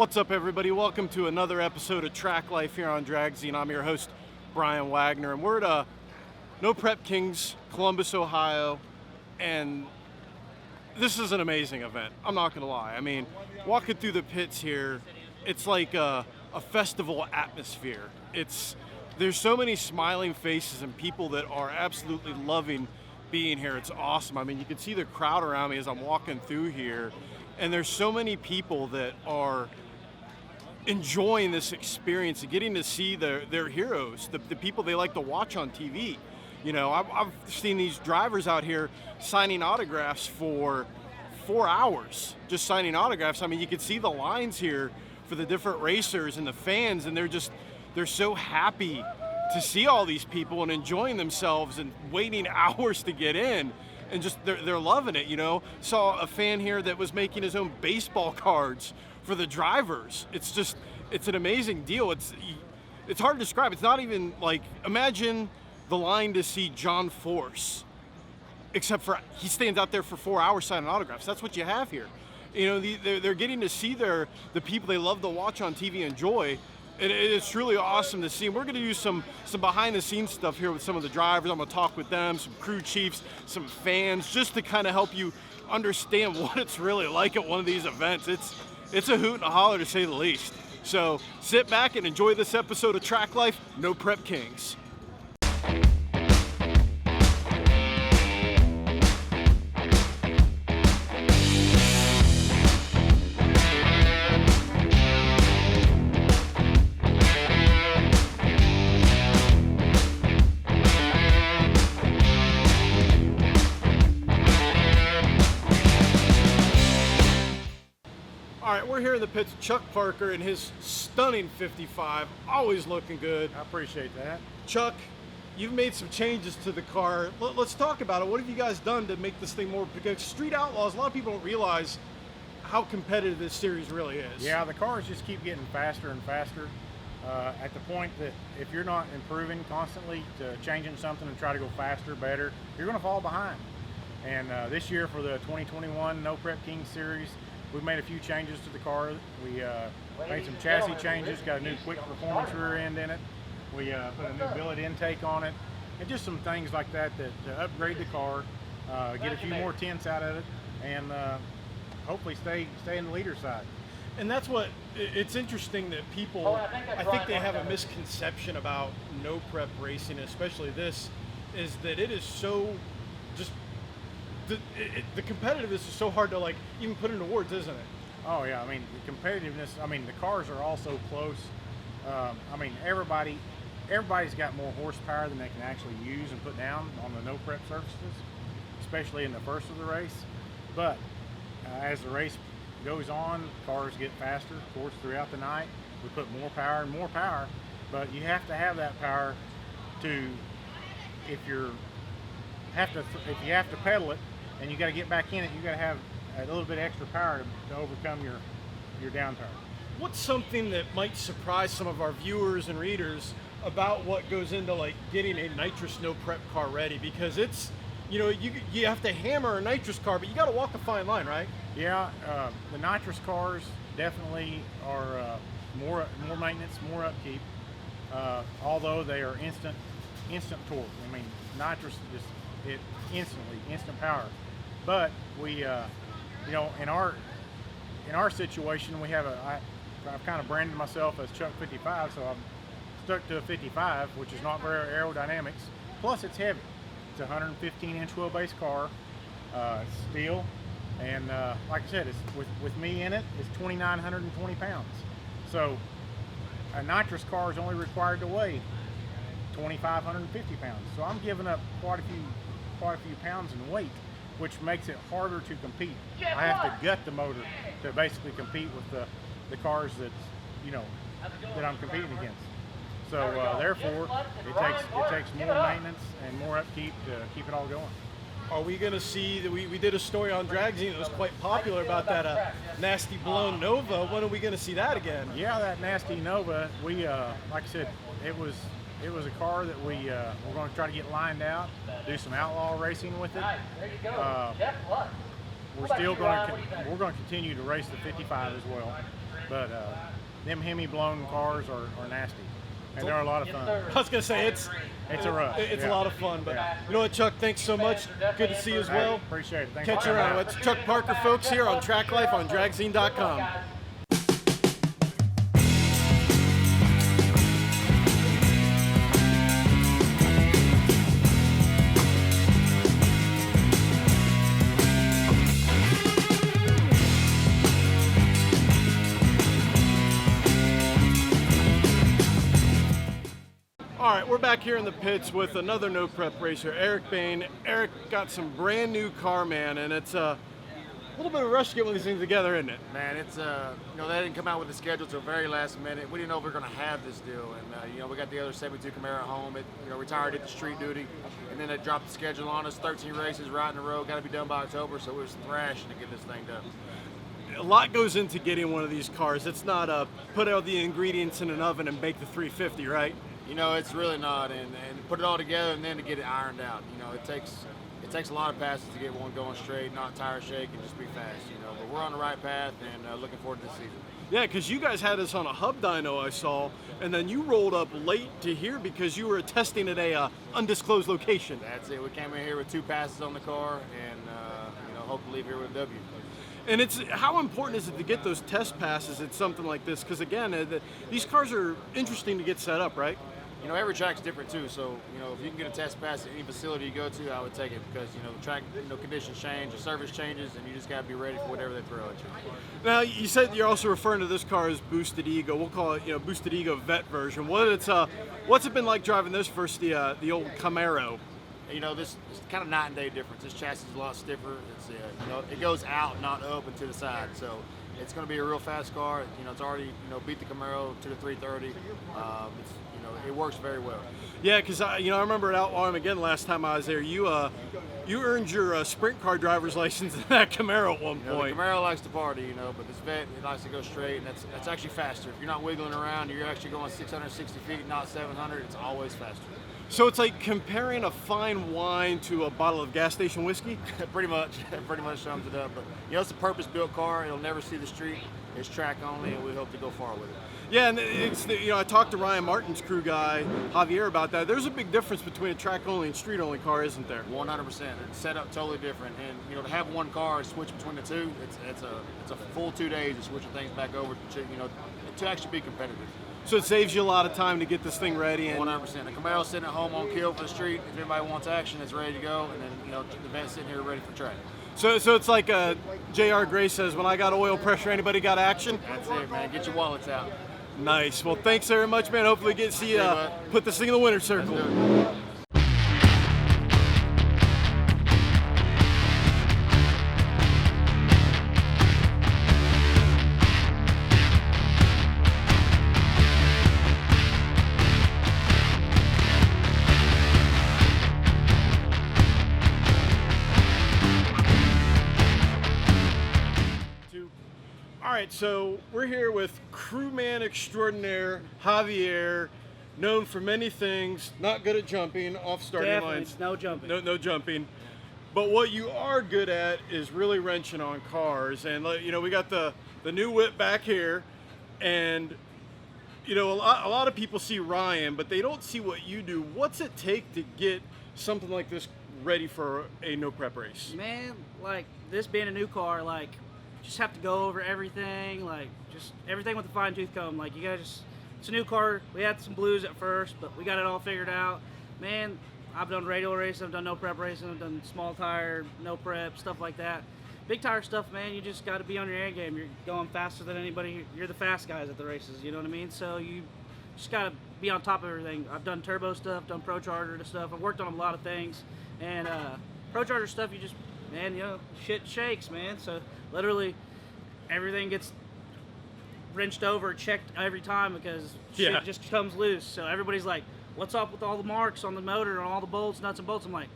What's up, everybody? Welcome to another episode of Track Life here on Drag Scene. I'm your host, Brian Wagner, and we're at No Prep Kings, Columbus, Ohio, and this is an amazing event. I'm not going to lie. I mean, walking through the pits here, it's like a festival atmosphere. There's so many smiling faces and people that are absolutely loving being here. It's awesome. I mean, you can see the crowd around me as I'm walking through here, and there's so many people that are enjoying this experience and getting to see their heroes, the people they like to watch on TV. You know, I've seen these drivers out here signing autographs for 4 hours, just signing autographs. I mean, you can see the lines here for the different racers and the fans, and they're so happy to see all these people and enjoying themselves and waiting hours to get in, and just they're loving it. You know, saw a fan here that was making his own baseball cards for the drivers. It's an amazing deal. It's hard to describe. It's not even like, imagine the line to see John Force, except for he stands out there for 4 hours signing autographs. That's what you have here. You know, they're getting to see the people they love to watch on TV enjoy. And it's really awesome to see. We're going to do some behind the scenes stuff here with some of the drivers. I'm going to talk with them, some crew chiefs, some fans, just to kind of help you understand what it's really like at one of these events. It's a hoot and a holler, to say the least. So sit back and enjoy this episode of Track Life, No Prep Kings. All right, we're here in the pits. Chuck Parker and his stunning 55, always looking good. I appreciate that. Chuck, you've made some changes to the car. Let's talk about it. What have you guys done to make this thing more, because Street Outlaws, a lot of people don't realize how competitive this series really is. Yeah, the cars just keep getting faster and faster, at the point that if you're not improving constantly to changing something and try to go faster, better, you're going to fall behind. And this year for the 2021 No Prep King Series, we've made a few changes to the car. We made some chassis changes, got a new quick performance rear end in it. We put a new billet intake on it, and just some things like that to upgrade the car, get a few more tints out of it, and hopefully stay in the leader side. And that's what, it's interesting that people, I think they have a misconception about no prep racing, especially this, is that it is so just, the competitiveness is so hard to like even put into words, isn't it? Oh yeah, I mean the competitiveness. I mean the cars are all so close. I mean everybody's got more horsepower than they can actually use and put down on the no prep surfaces, especially in the first of the race. But as the race goes on, cars get faster. Of course, throughout the night, we put more power and more power. But you have to have that power to, if you have to pedal it, and you got to get back in it, you got to have a little bit extra power to overcome your downturn. What's something that might surprise some of our viewers and readers about what goes into like getting a nitrous no prep car ready? Because it's, you know, you have to hammer a nitrous car, but you got to walk a fine line, right? Yeah, the nitrous cars definitely are more maintenance, more upkeep. Although they are instant torque. I mean, nitrous is instant power. But we, you know, in our situation, we have I've kind of branded myself as Chuck 55, so I'm stuck to a 55, which is not very aerodynamics. Plus, it's heavy. It's a 115-inch wheelbase car, steel, and like I said, it's with me in it, it's 2,920 pounds. So a nitrous car is only required to weigh 2,550 pounds. So I'm giving up quite a few pounds in weight, which makes it harder to compete. I have to gut the motor to basically compete with the cars that I'm competing against. So therefore, it takes more maintenance and more upkeep to keep it all going. Are we going to see that we did a story on Drag Scene that was quite popular about that nasty blown Nova? When are we going to see that again? Yeah, that nasty Nova. We like I said, it was a car that we're going to try to get lined out, do some outlaw racing with it. We're going to continue to race the 55 as well. But them Hemi blown cars are nasty, and they're a lot of fun. I was gonna say it's a rush. It's a Yeah. lot of fun, but Yeah. you know what, Chuck? Thanks so much. Good to see you as Hey, well. appreciate it. Thanks Catch for you coming around. out. It's Chuck Parker, folks, here on Track Life on dragzine.com. All right, we're back here in the pits with another no prep racer, Eric Bain. Eric got some brand new car, man, and it's a little bit of a rush to get one of these things together, isn't it? Man, it's they didn't come out with the schedule till very last minute. We didn't know if we were going to have this deal, and we got the other 72 Camaro at home. It retired at the street duty, and then they dropped the schedule on us. 13 races right in a row, got to be done by October. So we was thrashing to get this thing done. A lot goes into getting one of these cars. It's not put all the ingredients in an oven and bake the 350, right? It's really not, and put it all together, and then to get it ironed out. It takes a lot of passes to get one going straight, not tire shake, and just be fast. But we're on the right path, and looking forward to this season. Yeah, because you guys had us on a hub dyno, I saw, and then you rolled up late to here because you were testing at a undisclosed location. That's it. We came in here with 2 passes on the car, and hope to leave here with a W. And it's how important is it to get those test passes at something like this? Because again, these cars are interesting to get set up, right? Every track's different too. So, if you can get a test pass at any facility you go to, I would take it because, the track, conditions change, the service changes, and you just got to be ready for whatever they throw at you. Now, you said you're also referring to this car as Boosted Ego. We'll call it, Boosted Ego Vet version. What's it been like driving this versus the old Camaro? This is kind of night and day difference. This chassis is a lot stiffer. It's it goes out, not up and to the side. So it's going to be a real fast car. It's already beat the Camaro to the 330. It works very well. Yeah, because I remember at Outlaw again last time I was there. You earned your sprint car driver's license in that Camaro at one point. The Camaro likes to party, but this Vet, it likes to go straight, and that's actually faster. If you're not wiggling around, you're actually going 660 feet, not 700. It's always faster. So it's like comparing a fine wine to a bottle of gas station whiskey? Pretty much sums it up. But it's a purpose-built car. It'll never see the street. It's track only, and we hope to go far with it. Yeah, and I talked to Ryan Martin's crew guy, Javier, about that. There's a big difference between a track-only and street-only car, isn't there? 100%. It's set up totally different, and to have one car and switch between the two, it's a full 2 days of switching things back over to actually be competitive. So it saves you a lot of time to get this thing ready. 100%. The Camaro's sitting at home on kill for the street. If anybody wants action, it's ready to go, and then the Vet's sitting here ready for track. So it's like J.R. Gray says, when I got oil pressure, anybody got action? That's it, man. Get your wallets out. Nice. Well, thanks very much, man. Hopefully get to see you put this thing in the winner's circle. Let's do it. All right, so we're here with crewman extraordinaire Javier, known for many things, not good at jumping off starting Definitely, lines. no jumping. No jumping. But what you are good at is really wrenching on cars. And we got the new whip back here, and a lot of people see Ryan, but they don't see what you do. What's it take to get something like this ready for a no prep race? Man, like this being a new car, just have to go over everything, just everything with a fine tooth comb. You gotta it's a new car. We had some blues at first, but we got it all figured out. Man, I've done radial racing, I've done no prep racing, I've done small tire, no prep, stuff like that. Big tire stuff, man, you just gotta be on your A game. You're going faster than anybody. You're the fast guys at the races, you know what I mean? So you just gotta be on top of everything. I've done turbo stuff, done Pro Charger stuff. I've worked on a lot of things. And Pro Charger stuff, shit shakes, man. So literally everything gets wrenched over, checked every time because shit just comes loose. So everybody's like, what's up with all the marks on the motor and all the bolts, nuts and bolts? I'm like,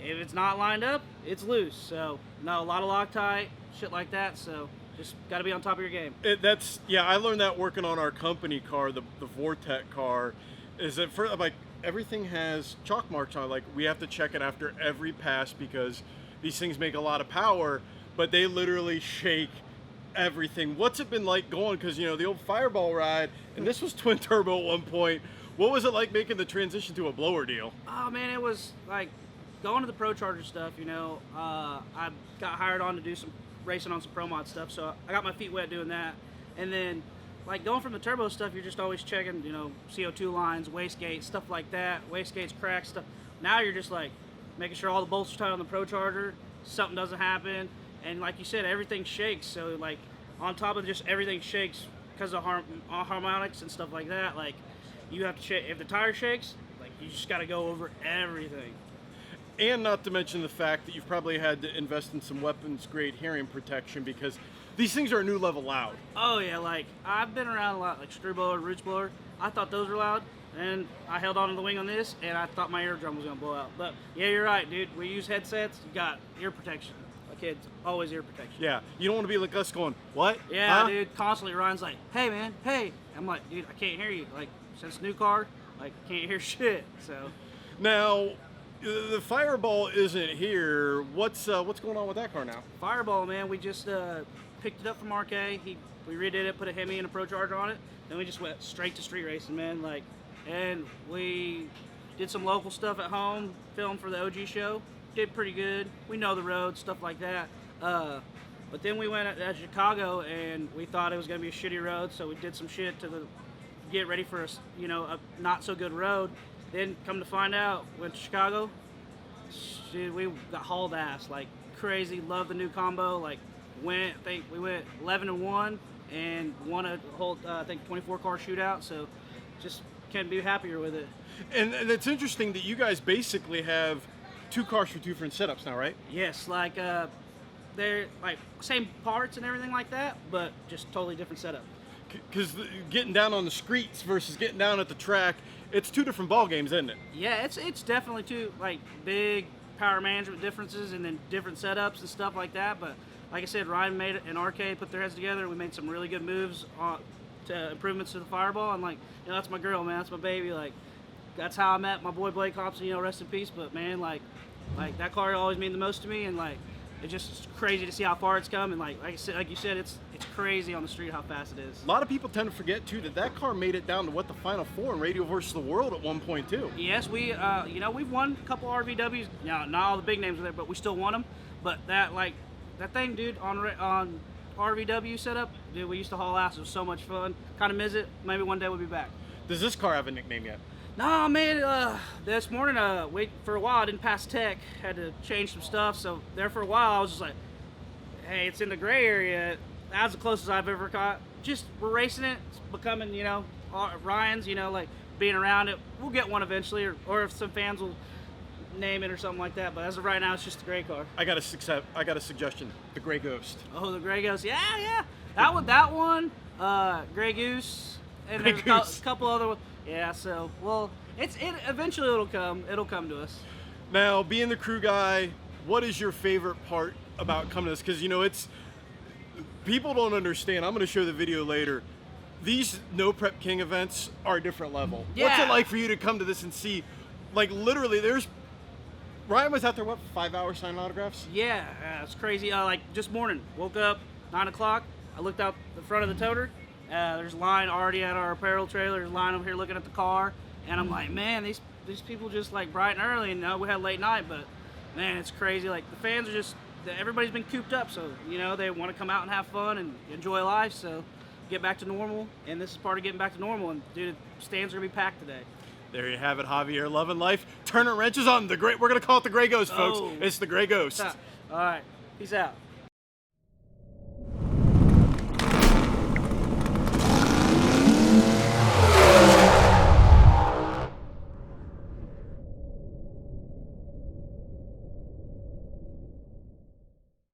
if it's not lined up, it's loose. So no, a lot of Loctite, shit like that. So just got to be on top of your game. I learned that working on our company car, the Vortec car, is that everything has chalk marks on it. We have to check it after every pass because these things make a lot of power, but they literally shake everything. What's it been like going? Because, the old Fireball ride, and this was twin turbo at one point. What was it like making the transition to a blower deal? Oh man, it was like going to the Pro Charger stuff. I got hired on to do some racing on some Pro Mod stuff, so I got my feet wet doing that. And then, like going from the turbo stuff, you're just always checking, CO2 lines, wastegate, stuff like that. Wastegates, cracks, stuff. Now you're just like making sure all the bolts are tight on the Pro Charger, something doesn't happen, and like you said, everything shakes. So like on top of just everything shakes because of harmonics and stuff like that. Like you have to check if the tire shakes. Like you just got to go over everything. And not to mention the fact that you've probably had to invest in some weapons-grade hearing protection because these things are a new level loud. Oh yeah, like I've been around a lot, like screw blower, roots blower. I thought those were loud, and I held on to the wing on this, and I thought my eardrum was gonna blow out. But yeah, you're right, dude. We use headsets. You got ear protection. My kids always ear protection. Yeah, you don't want to be like us going, what? Yeah, Huh? dude. Constantly, Ryan's like, "Hey, man, hey." I'm like, "Dude, I can't hear you. Like, since new car, like, can't hear shit." So. Now, the Fireball isn't here. What's going on with that car now? Fireball, man, we just picked it up from RK. We redid it, put a Hemi and a Pro Charger on it. Then we just went straight to street racing, man. And we did some local stuff at home, filmed for the OG show. Did pretty good. We know the road, stuff like that. But then we went to Chicago, and we thought it was gonna be a shitty road, so we did some shit to get ready for a not so good road. Then come to find out, went to Chicago. Dude, we got hauled ass like crazy. Love the new combo. Like we went 11-1 and won a whole 24 car shootout. So just can't be happier with it. And it's interesting that you guys basically have 2 cars for 2 different setups now, right? Yes, like they're like same parts and everything like that, but just totally different setup. Because getting down on the streets versus getting down at the track, it's 2 different ball games, isn't it? Yeah, it's definitely two like big power management differences and then different setups and stuff like that. But like I said, Ryan made it and RK put their heads together. We made some really good moves to improvements to the Fireball. And like, that's my girl, man. That's my baby. Like, that's how I met my boy Blake Hobson. Rest in peace. But man, like that car always mean the most to me. And like, it's just crazy to see how far it's come. And like I said, like you said, it's crazy on the street how fast it is. A lot of people tend to forget too that car made it down to the Final Four in Radio versus the World at one point too. Yes, we we've won a couple RVWs. Not all the big names were there, but we still won them. But that thing, dude, on RVW setup, dude, we used to haul ass. It was so much fun. Kind of miss it. Maybe one day we'll be back. Does this car have a nickname yet? Nah, man. This morning, wait for a while. I didn't pass tech. Had to change some stuff. So there for a while, I was just like, hey, it's in the gray area. That's the closest I've ever got. Just we're racing it. It's becoming, Ryan's. Like being around it. We'll get one eventually, or if some fans will name it or something like that. But as of right now, it's just a gray car. I got a suggestion. The Gray Ghost. Oh, the Gray Ghost. Yeah. That one. Gray Goose. And Gray there's Goose. a couple other ones. Yeah. So eventually it'll come. It'll come to us. Now, being the crew guy, what is your favorite part about coming to this? Because it's people don't understand. I'm going to show the video later. These No Prep King events are a different level. What's Yeah. it like for you to come to this and see, like literally, Ryan was out there, 5 hours signing autographs? Yeah, it's crazy. Like just morning, woke up 9 o'clock. I looked out the front of the toter. There's a line already at our apparel trailer. There's a line over here looking at the car, and I'm like, man, these people just like bright and early. And we had late night, but man, it's crazy. Like the fans are everybody's been cooped up, so they want to come out and have fun and enjoy life. So get back to normal, and this is part of getting back to normal. And dude, stands are gonna be packed today. There you have it, Javier. Loving life. Turning wrenches on we're gonna call it the Gray Ghost, folks. Oh. It's the Gray Ghost. All right, peace out.